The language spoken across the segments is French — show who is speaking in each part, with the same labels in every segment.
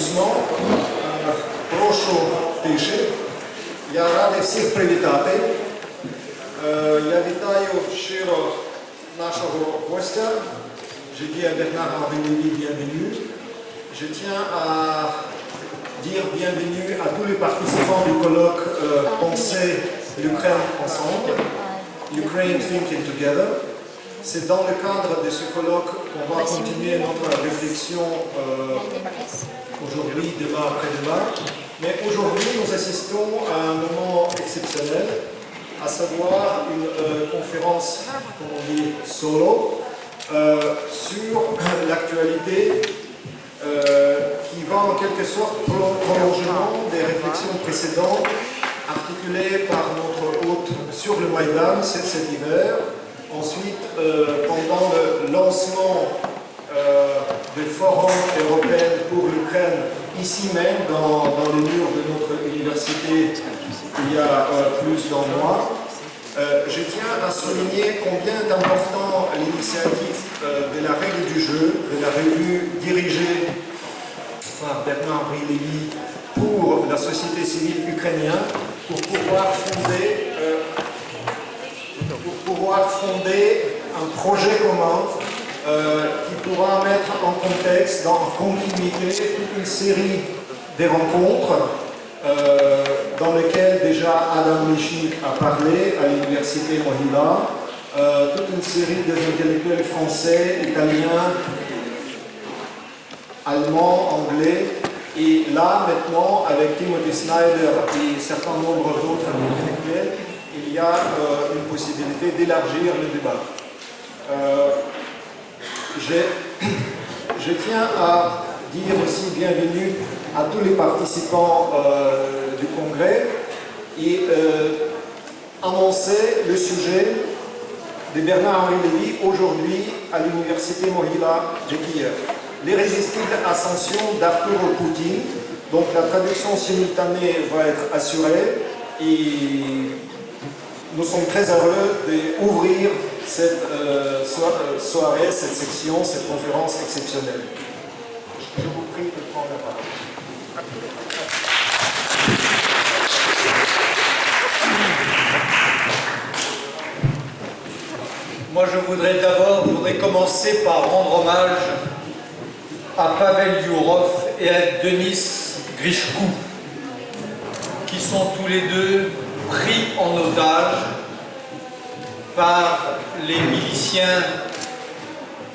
Speaker 1: doucement. Прошу тиші. Я радий всіх привітати. Я вітаю щиро нашого гостя. Je dis à Bernard-Henri Lévy bienvenue. Je tiens à dire bienvenue à tous les participants du colloque Penser l'Ukraine ensemble, Ukraine Thinking Together. C'est dans le cadre de ce colloque qu'on va continuer notre réflexion aujourd'hui, débat après débat. Mais aujourd'hui, nous assistons à un moment exceptionnel, à savoir une conférence, comme on dit, solo, sur l'actualité qui va en quelque sorte prolongement des réflexions précédentes articulées par notre hôte sur le Maïdan cet hiver. Ensuite, pendant le lancement du Forum européen pour l'Ukraine, ici même, dans les murs de notre université, il y a plus d'un mois, je tiens à souligner combien est important l'initiative de la règle du jeu, de la revue dirigée par Bernard-Henri Lévy pour la société civile ukrainienne, pour pouvoir fonder un projet commun qui pourra mettre en contexte, en continuité, toute une série de rencontres dans lesquelles déjà Adam Michnik a parlé à l'université Mohila, toute une série des intellectuels français, italiens, allemands, anglais, et là maintenant avec Timothy Snyder et un certain nombre d'autres intellectuels, il y a une possibilité d'élargir le débat. Je tiens à dire aussi bienvenue à tous les participants du congrès et annoncer le sujet de Bernard-Henri Lévy aujourd'hui à l'université Mohila de Kiev. L'irrésistible ascension d'Arturo Poutine. Donc la traduction simultanée va être assurée et nous sommes très heureux d'ouvrir cette soirée, cette section, cette conférence exceptionnelle. Je vous prie de prendre la parole.
Speaker 2: Moi, je voudrais commencer par rendre hommage à Pavel Yourov et à Denis Grishkou, qui sont tous les deux pris en otage par les miliciens,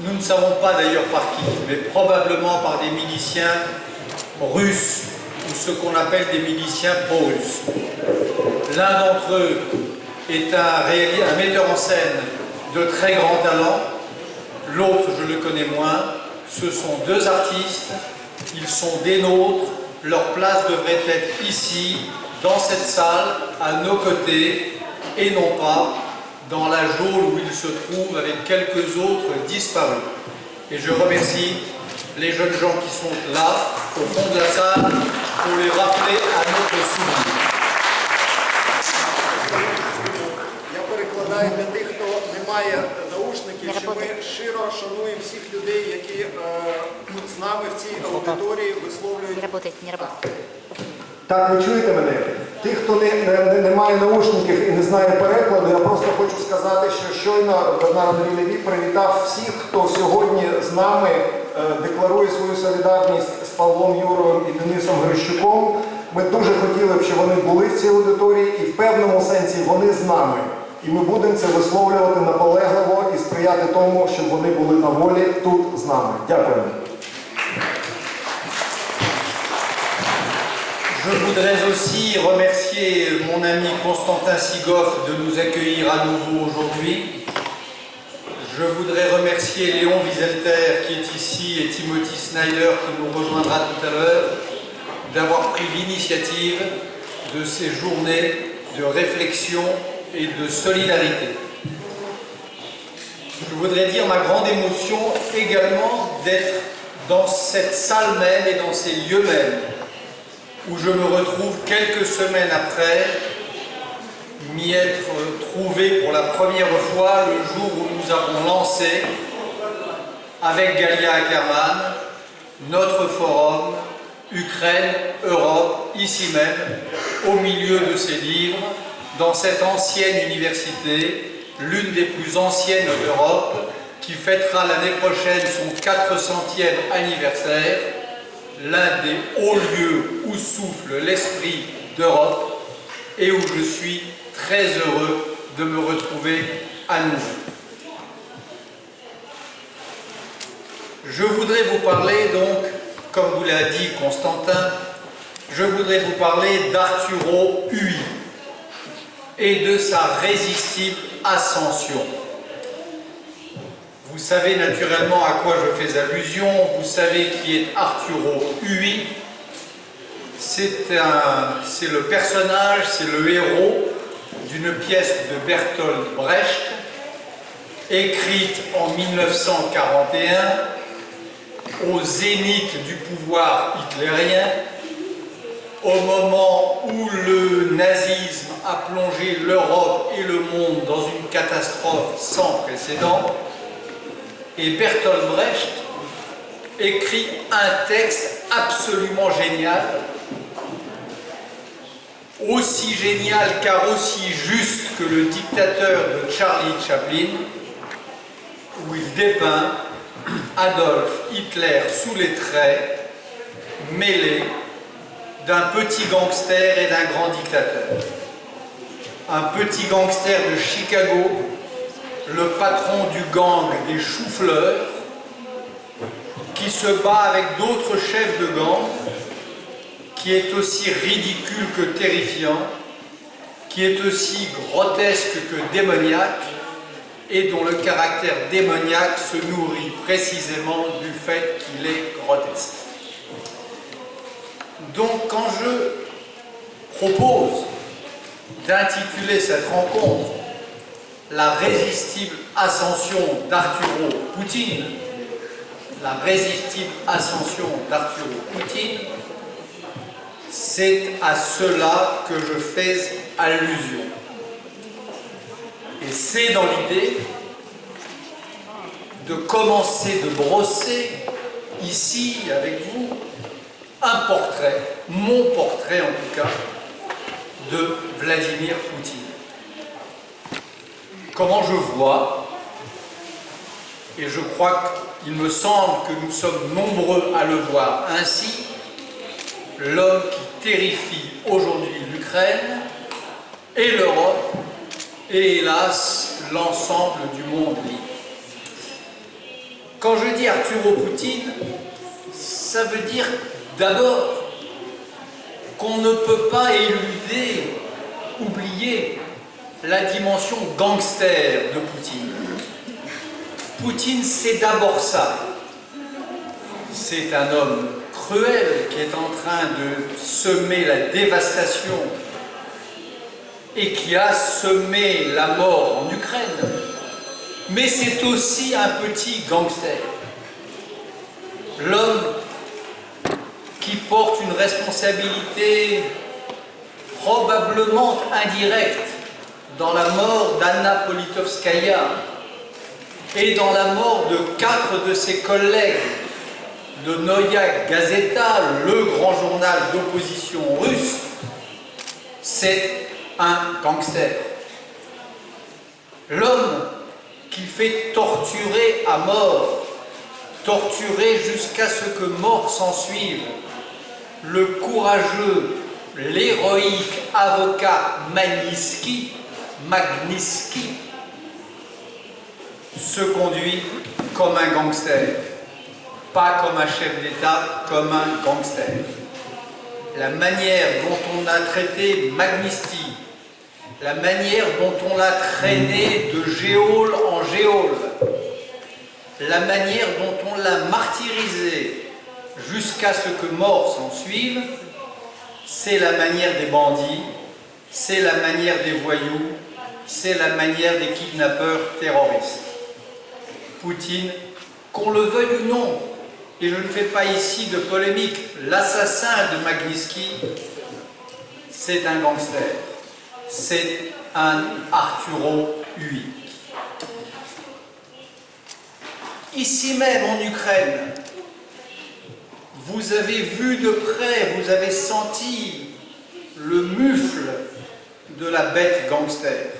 Speaker 2: nous ne savons pas d'ailleurs par qui, mais probablement par des miliciens russes ou ce qu'on appelle des miliciens pro-russes. L'un d'entre eux est un metteur en scène de très grand talent, l'autre je le connais moins. Ce sont deux artistes, ils sont des nôtres, leur place devrait être ici, dans cette salle, à nos côtés, et non pas dans la geôle où ils se trouvent avec quelques autres disparus. Et je remercie les jeunes gens qui sont là, au fond de la salle, pour les rappeler à notre souvenir.
Speaker 1: Для тих, хто не має наушників, що ми щиро шануємо всіх людей, які з нами в цій аудиторії висловлюють... Так, ви чуєте мене? Тих, хто не має наушників і не знає перекладу, я просто хочу сказати, що щойно Бернар-Henri Lévy привітав всіх, хто сьогодні з нами декларує свою солідарність з Павлом Юровим і Денисом Грищуком. Ми дуже хотіли б, щоб вони були в цій аудиторії і в певному сенсі вони з нами. І ми будемо це висловлювати наполегливо і сприяти тому, щоб вони були на волі тут з нами. Дякую.
Speaker 2: Je voudrais aussi remercier mon ami Constantin Sigov de nous accueillir à nouveau aujourd'hui. Je voudrais remercier Léon Wieselter qui est ici et Timothy Snyder qui nous rejoindra tout à l'heure d'avoir pris l'initiative de ces journées de réflexion et de solidarité. Je voudrais dire ma grande émotion également d'être dans cette salle même et dans ces lieux mêmes où je me retrouve quelques semaines après m'y être trouvé pour la première fois le jour où nous avons lancé avec Galia Ackerman notre forum Ukraine, Europe, ici même, au milieu de ces livres, dans cette ancienne université, l'une des plus anciennes d'Europe, qui fêtera l'année prochaine son 400e anniversaire, l'un des hauts lieux où souffle l'esprit d'Europe et où je suis très heureux de me retrouver à nouveau. Je voudrais vous parler donc, comme vous l'a dit Constantin, je voudrais vous parler d'Arturo Ui et de sa résistible ascension. Vous savez naturellement à quoi je fais allusion, vous savez qui est Arturo Ui. C'est le personnage, c'est le héros d'une pièce de Bertolt Brecht, écrite en 1941, au zénith du pouvoir hitlérien, au moment où le nazisme a plongé l'Europe et le monde dans une catastrophe sans précédent. Et Bertolt Brecht écrit un texte absolument génial, aussi génial car aussi juste que le dictateur de Charlie Chaplin, où il dépeint Adolf Hitler sous les traits, mêlé d'un petit gangster et d'un grand dictateur. Un petit gangster de Chicago, le patron du gang des choux-fleurs, qui se bat avec d'autres chefs de gang, qui est aussi ridicule que terrifiant, qui est aussi grotesque que démoniaque, et dont le caractère démoniaque se nourrit précisément du fait qu'il est grotesque. Donc quand je propose d'intituler cette rencontre « La résistible ascension d'Arturo Poutine », la résistible ascension d'Arturo Poutine, c'est à cela que je fais allusion. Et c'est dans l'idée de commencer de brosser ici avec vous un portrait, mon portrait en tout cas, de Vladimir Poutine. Comment je vois, et je crois qu'il me semble que nous sommes nombreux à le voir ainsi, l'homme qui terrifie aujourd'hui l'Ukraine et l'Europe, et hélas, l'ensemble du monde libre. Quand je dis Arturo Poutine, ça veut dire d'abord qu'on ne peut pas éluder, oublier la dimension gangster de Poutine. Poutine, c'est d'abord ça. C'est un homme cruel qui est en train de semer la dévastation et qui a semé la mort en Ukraine. Mais c'est aussi un petit gangster. L'homme qui porte une responsabilité probablement indirecte dans la mort d'Anna Politkovskaya et dans la mort de 4 de ses collègues de Noya Gazeta, le grand journal d'opposition russe, c'est un gangster. L'homme qui fait torturer à mort, torturer jusqu'à ce que mort s'ensuive, le courageux, l'héroïque avocat Magnitsky, se conduit comme un gangster, pas comme un chef d'État, comme un gangster. La manière dont on a traité Magnitsky, la manière dont on l'a traîné de geôle en geôle, la manière dont on l'a martyrisé jusqu'à ce que mort s'ensuive, c'est la manière des bandits, c'est la manière des voyous, c'est la manière des kidnappeurs terroristes. Poutine, qu'on le veuille ou non, et je ne fais pas ici de polémique, l'assassin de Magnitsky, c'est un gangster, c'est un Arturo Ui. Ici même en Ukraine, vous avez vu de près, vous avez senti le mufle de la bête gangster.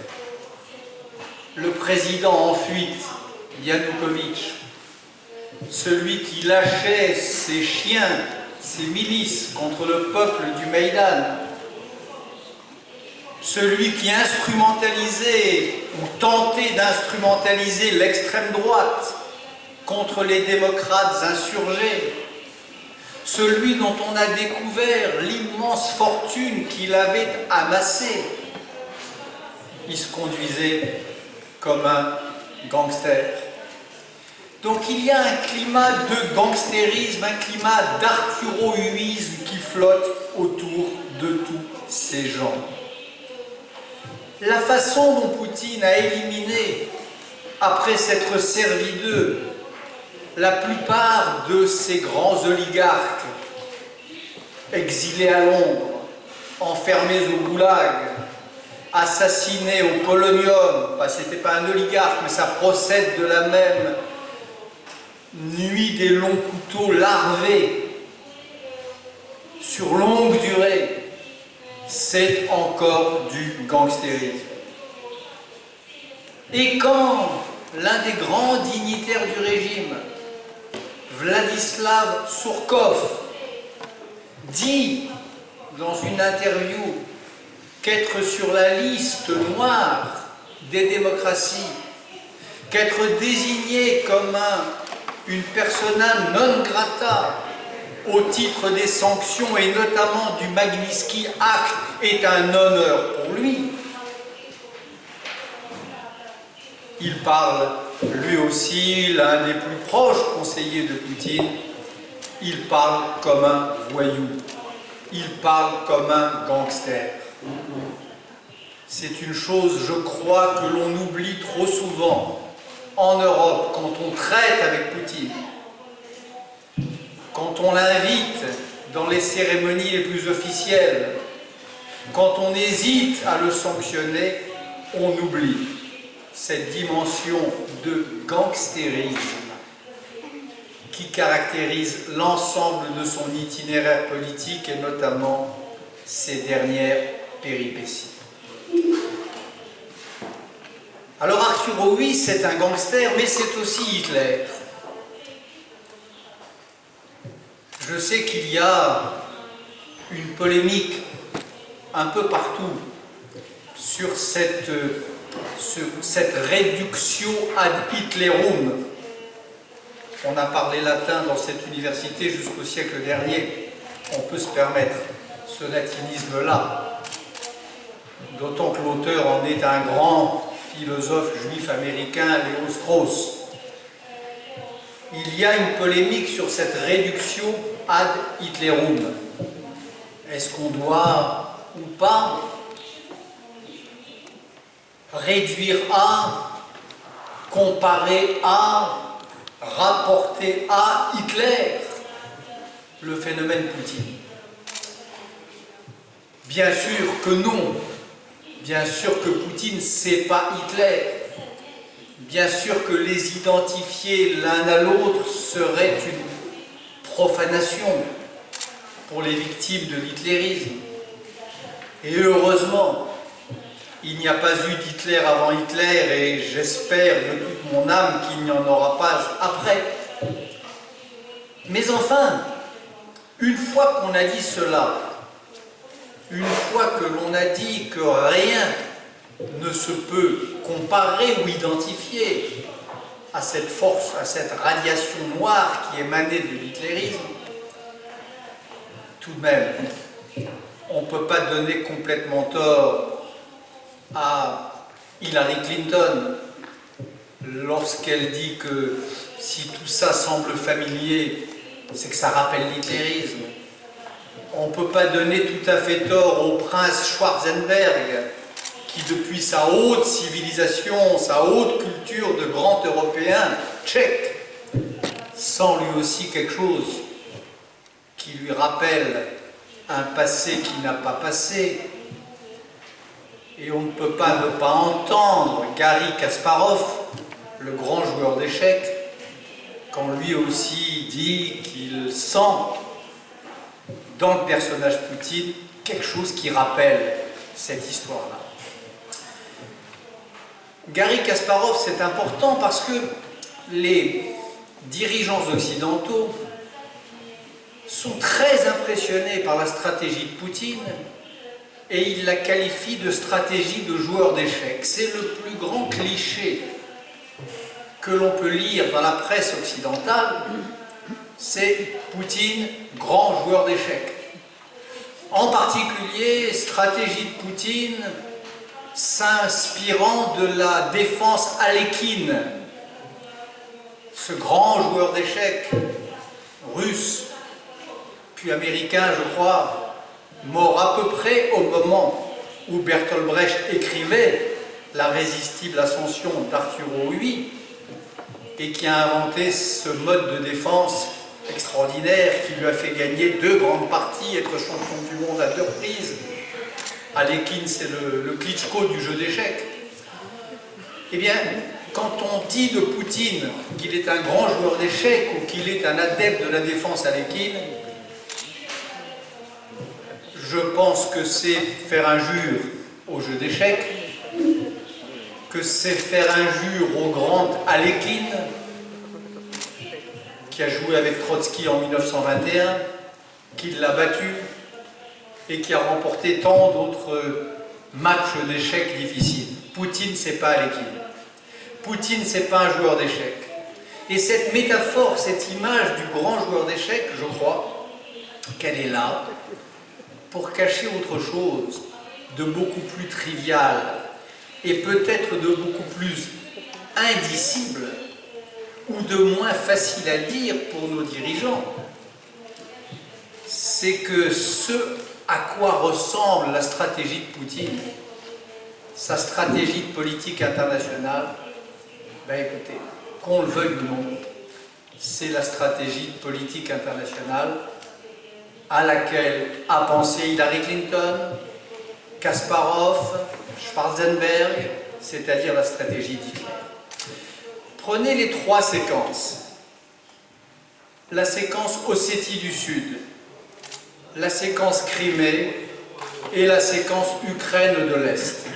Speaker 2: Le président en fuite, Yanukovych, celui qui lâchait ses chiens, ses milices contre le peuple du Maïdan, celui qui instrumentalisait ou tentait d'instrumentaliser l'extrême droite contre les démocrates insurgés, celui dont on a découvert l'immense fortune qu'il avait amassée, il se conduisait comme un gangster. Donc il y a un climat de gangstérisme, un climat d'arthuroïsme qui flotte autour de tous ces gens. La façon dont Poutine a éliminé, après s'être servi d'eux, la plupart de ces grands oligarques exilés à Londres, enfermés au goulag, assassinés au polonium, c'était pas un oligarque, mais ça procède de la même nuit des longs couteaux larvés sur longue durée, c'est encore du gangstérisme. Et quand l'un des grands dignitaires du régime, Vladislav Surkov, dit dans une interview qu'être sur la liste noire des démocraties, qu'être désigné comme une persona non grata au titre des sanctions et notamment du Magnitsky Act est un honneur pour lui. Il parle, lui aussi, l'un des plus proches conseillers de Poutine, il parle comme un voyou, il parle comme un gangster. C'est une chose, je crois, que l'on oublie trop souvent en Europe quand on traite avec Poutine. Quand on l'invite dans les cérémonies les plus officielles, quand on hésite à le sanctionner, on oublie cette dimension de gangstérisme qui caractérise l'ensemble de son itinéraire politique et notamment ses dernières péripéties. Alors Arturo, c'est un gangster, mais c'est aussi Hitler. Je sais qu'il y a une polémique un peu partout sur cette réduction ad Hitlerum. On a parlé latin dans cette université jusqu'au siècle dernier. On peut se permettre ce latinisme-là. D'autant que l'auteur en est un grand philosophe juif américain, Léo Strauss. Il y a une polémique sur cette réduction ad Hitlerum. Est-ce qu'on doit ou pas réduire à, comparer à, rapporter à Hitler le phénomène Poutine? Bien sûr que non. Bien sûr que Poutine, c'est pas Hitler. Bien sûr que les identifier l'un à l'autre serait une profanation pour les victimes de l'hitlérisme. Et heureusement, il n'y a pas eu d'Hitler avant Hitler et j'espère de toute mon âme qu'il n'y en aura pas après. Mais enfin, une fois qu'on a dit cela, une fois que l'on a dit que rien ne se peut comparer ou identifier à cette force, à cette radiation noire qui émanait de l'hitlérisme, tout de même, on ne peut pas donner complètement tort à Hillary Clinton lorsqu'elle dit que si tout ça semble familier, c'est que ça rappelle l'hitlérisme. On ne peut pas donner tout à fait tort au prince Schwarzenberg qui, depuis sa haute civilisation, sa haute culture de grand Européen tchèque, sent lui aussi quelque chose qui lui rappelle un passé qui n'a pas passé. Et on ne peut pas ne pas entendre Garry Kasparov, le grand joueur d'échecs, quand lui aussi dit qu'il sent dans le personnage Poutine quelque chose qui rappelle cette histoire-là. Garry Kasparov, c'est important parce que les dirigeants occidentaux sont très impressionnés par la stratégie de Poutine et ils la qualifient de stratégie de joueur d'échecs. C'est le plus grand cliché que l'on peut lire dans la presse occidentale, c'est Poutine, grand joueur d'échecs. En particulier, stratégie de Poutine s'inspirant de la défense Alekhine, ce grand joueur d'échecs russe, puis américain, je crois, mort à peu près au moment où Bertolt Brecht écrivait La résistible ascension d'Arturo Ui, et qui a inventé ce mode de défense extraordinaire qui lui a fait gagner 2 grandes parties, être champion du monde à 2 reprises. Alekhine, c'est le Klitschko du jeu d'échecs. Eh bien, quand on dit de Poutine qu'il est un grand joueur d'échecs ou qu'il est un adepte de la défense Alekhine, je pense que c'est faire injure au jeu d'échecs, que c'est faire injure au grand Alekhine, qui a joué avec Trotsky en 1921, qui l'a battu et qui a remporté tant d'autres matchs d'échecs difficiles. Poutine, c'est pas Alekhine. Poutine, c'est pas un joueur d'échecs. Et cette métaphore, cette image du grand joueur d'échecs, je crois qu'elle est là pour cacher autre chose de beaucoup plus trivial et peut-être de beaucoup plus indicible ou de moins facile à dire pour nos dirigeants. C'est que ce à quoi ressemble la stratégie de Poutine, sa stratégie de politique internationale, ben écoutez, qu'on le veuille ou non, c'est la stratégie de politique internationale à laquelle a pensé Hillary Clinton, Kasparov, Schwarzenberg, c'est-à-dire la stratégie d'Hitler. Prenez les 3 séquences. La séquence Ossétie du Sud, la séquence Crimée et la séquence Ukraine de l'Est.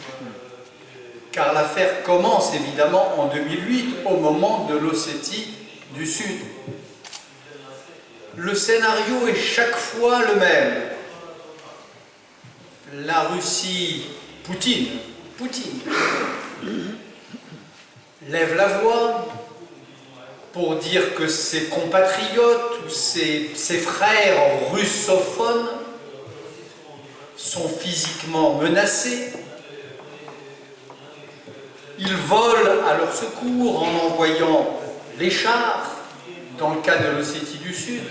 Speaker 2: Car l'affaire commence évidemment en 2008, au moment de l'Ossétie du Sud. Le scénario est chaque fois le même. La Russie, Poutine, lève la voix pour dire que ses compatriotes ou ses frères russophones sont physiquement menacés. Ils volent à leur secours en envoyant les chars, dans le cas de l'Ossétie du Sud,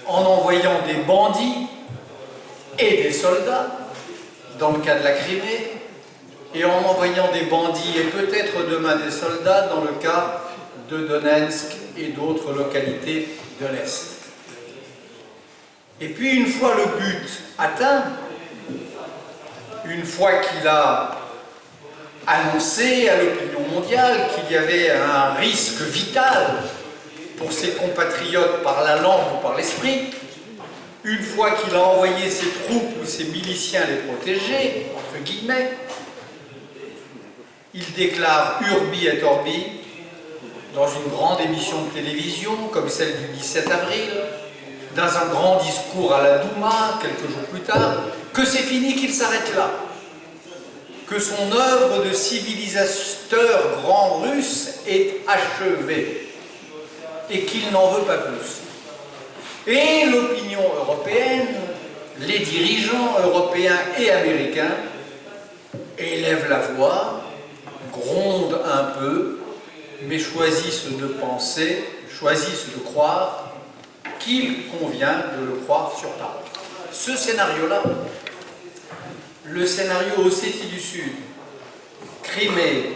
Speaker 2: en envoyant des bandits et des soldats, dans le cas de la Crimée, et en envoyant des bandits et peut-être demain des soldats dans le cas de Donetsk et d'autres localités de l'Est. Et puis une fois le but atteint, une fois qu'il a annoncé à l'opinion mondiale qu'il y avait un risque vital pour ses compatriotes par la langue ou par l'esprit, une fois qu'il a envoyé ses troupes ou ses miliciens les protéger, entre guillemets, il déclare Urbi et Orbi, dans une grande émission de télévision, comme celle du 17 avril, dans un grand discours à la Douma, quelques jours plus tard, que c'est fini, qu'il s'arrête là. Que son œuvre de civilisateur grand russe est achevée et qu'il n'en veut pas plus. Et l'opinion européenne, les dirigeants européens et américains élèvent la voix, grondent un peu, mais choisissent de penser, choisissent de croire qu'il convient de le croire sur parole. Ce scénario-là, le scénario Ossétie du Sud, Crimée,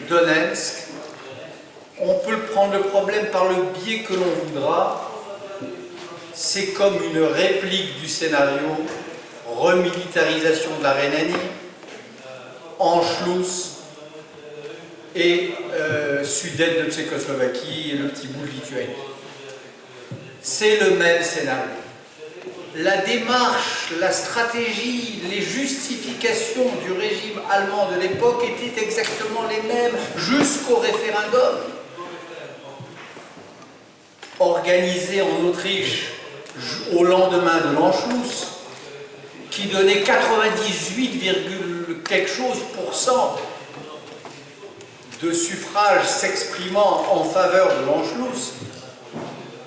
Speaker 2: Donetsk, on peut prendre le problème par le biais que l'on voudra. C'est comme une réplique du scénario remilitarisation de la Rhénanie, Anschluss et Sudète de Tchécoslovaquie et le petit bout de Lituanie. C'est le même scénario. la démarche, la stratégie, les justifications du régime allemand de l'époque étaient exactement les mêmes jusqu'au référendum organisé en Autriche au lendemain de l'Anschluss, qui donnait 98, quelque chose % de suffrages s'exprimant en faveur de l'Anschluss,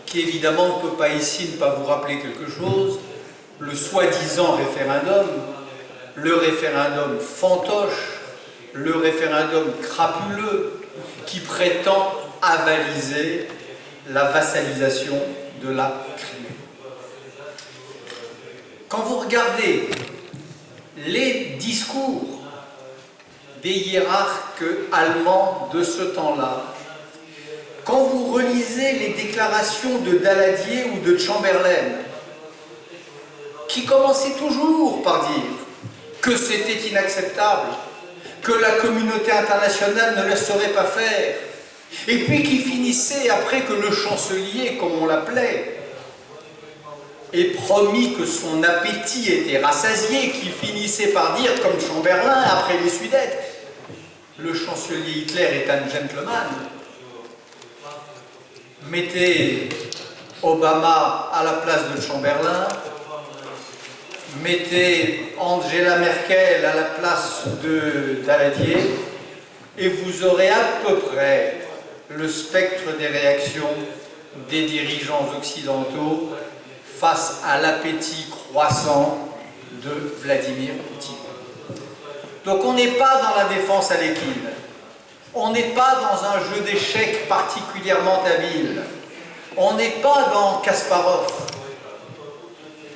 Speaker 2: qui évidemment ne peut pas ici ne pas vous rappeler quelque chose, le soi-disant référendum, le référendum fantoche, le référendum crapuleux, qui prétend avaliser la vassalisation de la Crimée. Quand vous regardez les discours des hiérarques allemands de ce temps-là, quand vous relisez les déclarations de Daladier ou de Chamberlain, qui commençaient toujours par dire que c'était inacceptable, que la communauté internationale ne laisserait pas faire, et puis qui finissaient, après que le chancelier, comme on l'appelait, ait promis que son appétit était rassasié, qui finissait par dire, comme Chamberlain, après les Sudètes, le chancelier Hitler est un gentleman. Mettez Obama à la place de Chamberlain, mettez Angela Merkel à la place de Daladier, et vous aurez à peu près le spectre des réactions des dirigeants occidentaux face à l'appétit croissant de Vladimir Poutine. Donc on n'est pas dans la défense à l'équine. On n'est pas dans un jeu d'échecs particulièrement habile. On n'est pas dans Kasparov.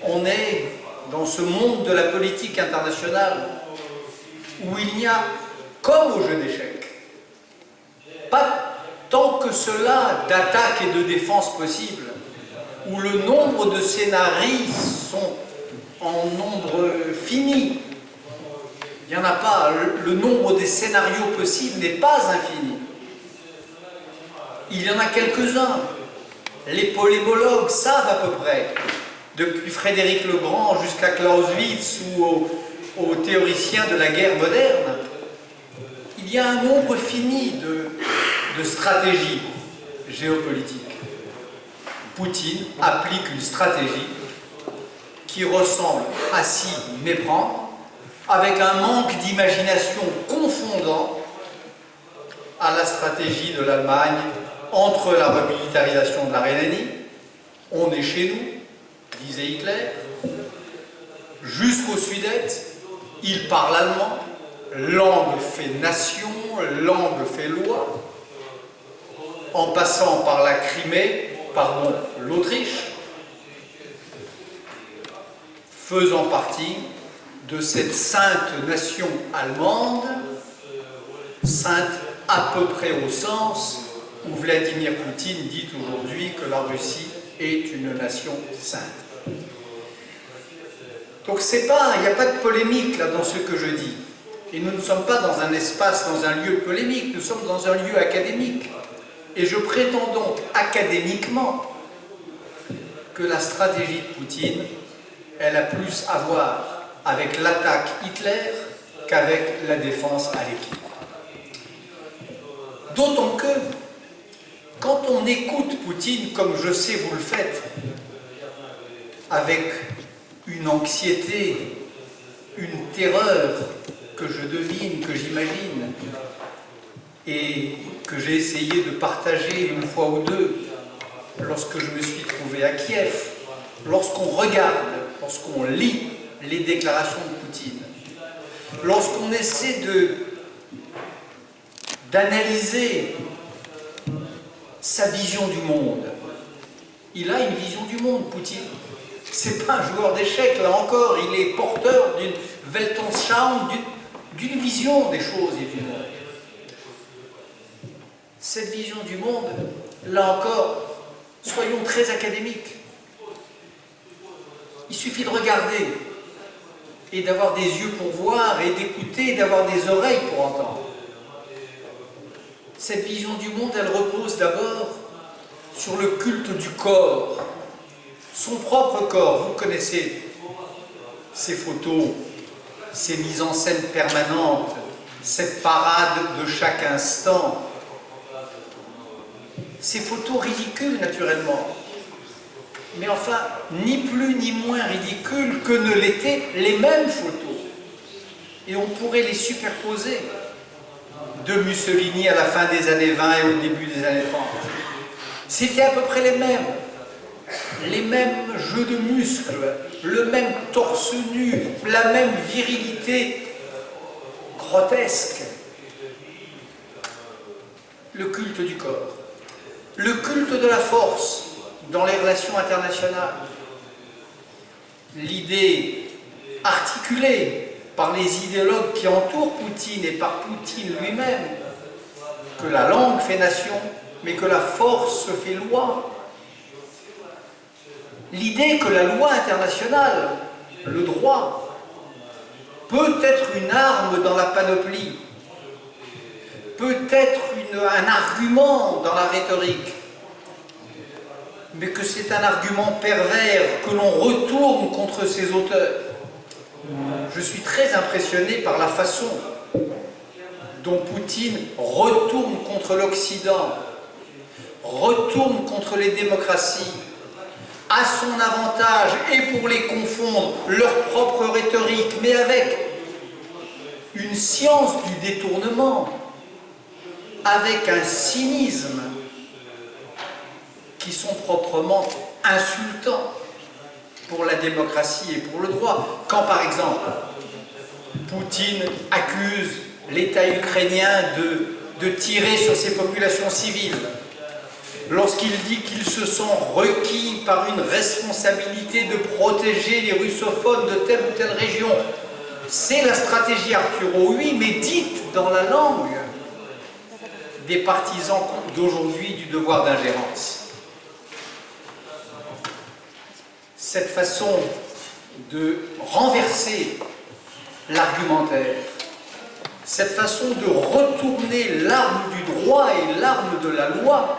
Speaker 2: On est dans ce monde de la politique internationale où il n'y a, comme au jeu d'échecs, pas tant que cela d'attaque et de défense possible, où le nombre de scénarios sont en nombre fini. Il n'y en a pas. Le nombre des scénarios possibles n'est pas infini. Il y en a quelques-uns. Les polémologues savent à peu près, depuis Frédéric le Grand jusqu'à Clausewitz ou aux théoriciens de la guerre moderne, il y a un nombre fini de stratégies géopolitiques. Poutine applique une stratégie qui ressemble à s'y méprendre, avec un manque d'imagination confondant à la stratégie de l'Allemagne entre la remilitarisation de la Rhénanie, on est chez nous, disait Hitler, jusqu'aux Sudètes, il parle allemand, langue fait nation, langue fait loi, en passant par la Crimée, pardon, l'Autriche, faisant partie de cette sainte nation allemande, sainte à peu près au sens où Vladimir Poutine dit aujourd'hui que la Russie est une nation sainte. Donc il n'y a pas de polémique là dans ce que je dis. Et nous ne sommes pas dans un espace, dans un lieu polémique, nous sommes dans un lieu académique. Et je prétends donc académiquement que la stratégie de Poutine, elle a plus à voir avec l'attaque Hitler qu'avec la défense à l'équipe. D'autant que, quand on écoute Poutine, comme je sais vous le faites, avec une anxiété, une terreur que je devine, que j'imagine, et que j'ai essayé de partager une fois ou deux lorsque je me suis trouvé à Kiev, lorsqu'on regarde, lorsqu'on lit les déclarations de Poutine, lorsqu'on essaie d'analyser sa vision du monde, il a une vision du monde, Poutine. C'est pas un joueur d'échecs, là encore, il est porteur d'une Weltanschauung, d'une vision des choses et du monde. Cette vision du monde, là encore, soyons très académiques. Il suffit de regarder et d'avoir des yeux pour voir et d'écouter et d'avoir des oreilles pour entendre. Cette vision du monde, elle repose d'abord sur le culte du corps, son propre corps. Vous connaissez ces photos, ces mises en scène permanentes, cette parade de chaque instant. Ces photos ridicules, naturellement. Mais enfin, ni plus ni moins ridicules que ne l'étaient les mêmes photos. Et on pourrait les superposer de Mussolini à la fin des années 20 et au début des années 30. C'était à peu près les mêmes jeux de muscles, le même torse nu, la même virilité grotesque. Le culte du corps, le culte de la force dans les relations internationales, l'idée articulée par les idéologues qui entourent Poutine et par Poutine lui-même, que la langue fait nation, mais que la force fait loi. L'idée que la loi internationale, le droit, peut être une arme dans la panoplie, peut être un argument dans la rhétorique, mais que c'est un argument pervers que l'on retourne contre ses auteurs. Je suis très impressionné par la façon dont Poutine retourne contre l'Occident, retourne contre les démocraties, à son avantage et pour les confondre, leur propre rhétorique, mais avec une science du détournement, avec un cynisme qui sont proprement insultants pour la démocratie et pour le droit. Quand par exemple, Poutine accuse l'État ukrainien de tirer sur ses populations civiles, lorsqu'il dit qu'ils se sont requis par une responsabilité de protéger les russophones de telle ou telle région, c'est la stratégie Arturo, oui, mais dite dans la langue des partisans d'aujourd'hui du devoir d'ingérence. Cette façon de renverser l'argumentaire, cette façon de retourner l'arme du droit et l'arme de la loi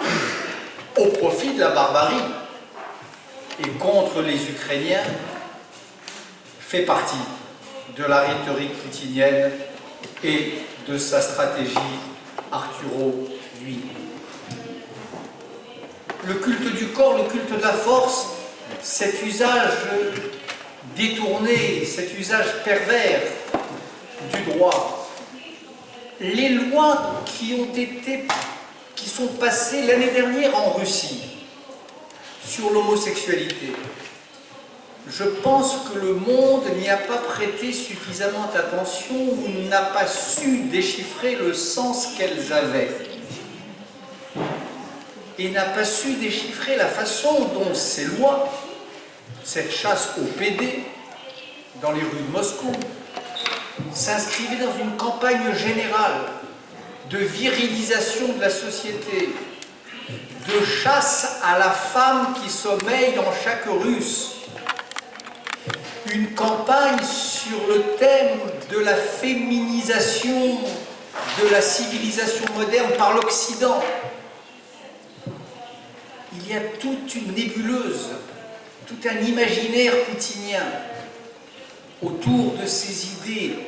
Speaker 2: au profit de la barbarie et contre les Ukrainiens fait partie de la rhétorique poutinienne et de sa stratégie Arturo, lui. Le culte du corps, le culte de la force, cet usage détourné, cet usage pervers du droit, les lois qui sont passées l'année dernière en Russie sur l'homosexualité, je pense que le monde n'y a pas prêté suffisamment attention ou n'a pas su déchiffrer le sens qu'elles avaient. Et n'a pas su déchiffrer la façon dont ces lois, cette chasse au PD dans les rues de Moscou, s'inscrivaient dans une campagne générale de virilisation de la société, de chasse à la femme qui sommeille en chaque Russe, une campagne sur le thème de la féminisation de la civilisation moderne par l'Occident. Il y a toute une nébuleuse, tout un imaginaire poutinien autour de ces idées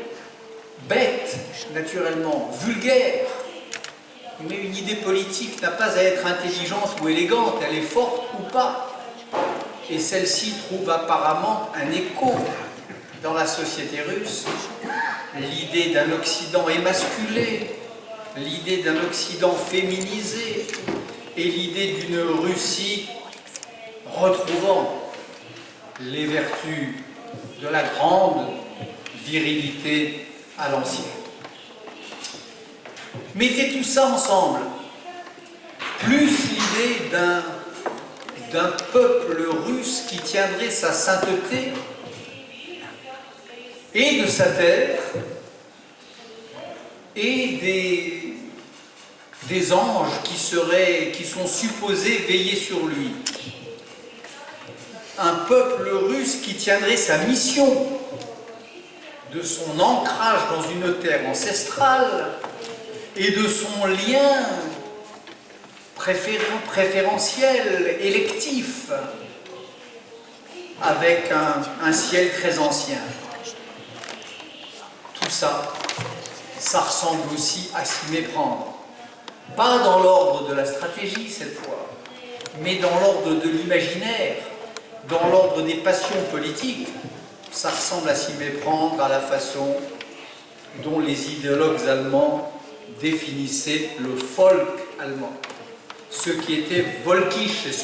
Speaker 2: bêtes, naturellement, vulgaires. Mais une idée politique n'a pas à être intelligente ou élégante, elle est forte ou pas. Et celle-ci trouve apparemment un écho dans la société russe. L'idée d'un Occident émasculé, l'idée d'un Occident féminisé, et l'idée d'une Russie retrouvant les vertus de la grande virilité à l'ancienne. Mettez tout ça ensemble, plus l'idée d'un peuple russe qui tiendrait sa sainteté et de sa terre, et des anges qui sont supposés veiller sur lui. Un peuple russe qui tiendrait sa mission de son ancrage dans une terre ancestrale et de son lien préférentiel, électif avec un ciel très ancien. Tout ça, ça ressemble aussi à s'y méprendre. Pas dans l'ordre de la stratégie cette fois, mais dans l'ordre de l'imaginaire, dans l'ordre des passions politiques. Ça ressemble à s'y méprendre à la façon dont les idéologues allemands définissaient le Volk allemand. Ceux qui étaient volkisch et